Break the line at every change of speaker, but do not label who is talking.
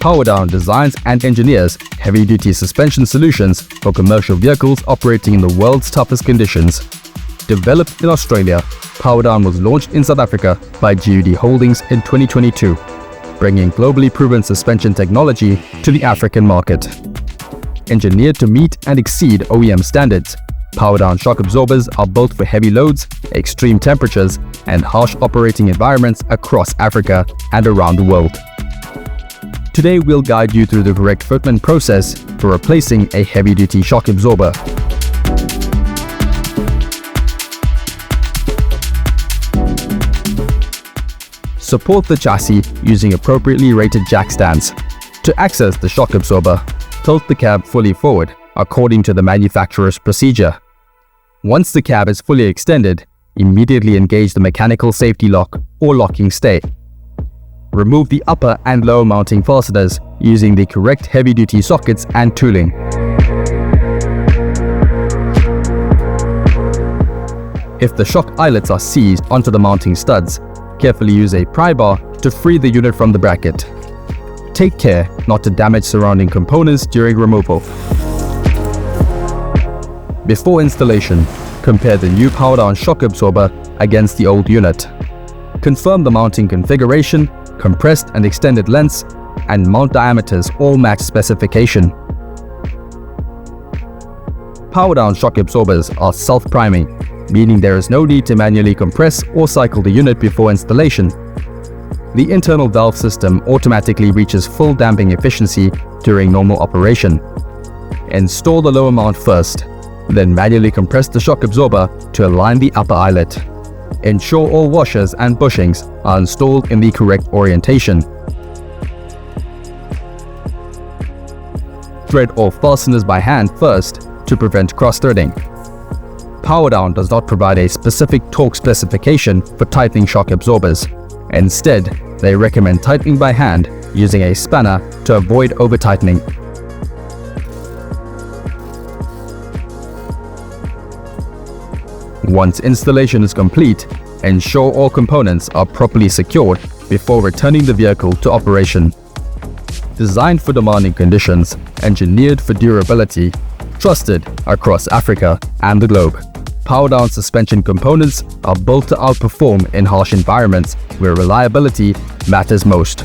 Powerdown designs and engineers heavy-duty suspension solutions for commercial vehicles operating in the world's toughest conditions. Developed in Australia, Powerdown was launched in South Africa by G.U.D Holdings in 2022, bringing globally proven suspension technology to the African market. Engineered to meet and exceed OEM standards, Powerdown shock absorbers are built for heavy loads, extreme temperatures, and harsh operating environments across Africa and around the world. Today we'll guide you through the correct fitment process for replacing a heavy-duty shock absorber. Support the chassis using appropriately rated jack stands. To access the shock absorber, tilt the cab fully forward according to the manufacturer's procedure. Once the cab is fully extended, immediately engage the mechanical safety lock or locking stay. Remove the upper and lower mounting fasteners using the correct heavy-duty sockets and tooling. If the shock eyelets are seized onto the mounting studs, carefully use a pry bar to free the unit from the bracket. Take care not to damage surrounding components during removal. Before installation, compare the new Powerdown shock absorber against the old unit. Confirm the mounting configuration, compressed and extended lengths, and mount diameters all match specification. Powerdown shock absorbers are self-priming, meaning there is no need to manually compress or cycle the unit before installation. The internal valve system automatically reaches full damping efficiency during normal operation. Install the lower mount first, then manually compress the shock absorber to align the upper eyelet. Ensure all washers and bushings are installed in the correct orientation. Thread all fasteners by hand first to prevent cross-threading. Powerdown does not provide a specific torque specification for tightening shock absorbers. Instead, they recommend tightening by hand using a spanner to avoid over-tightening. Once installation is complete, ensure all components are properly secured before returning the vehicle to operation. Designed for demanding conditions, engineered for durability, trusted across Africa and the globe, Powerdown suspension components are built to outperform in harsh environments where reliability matters most.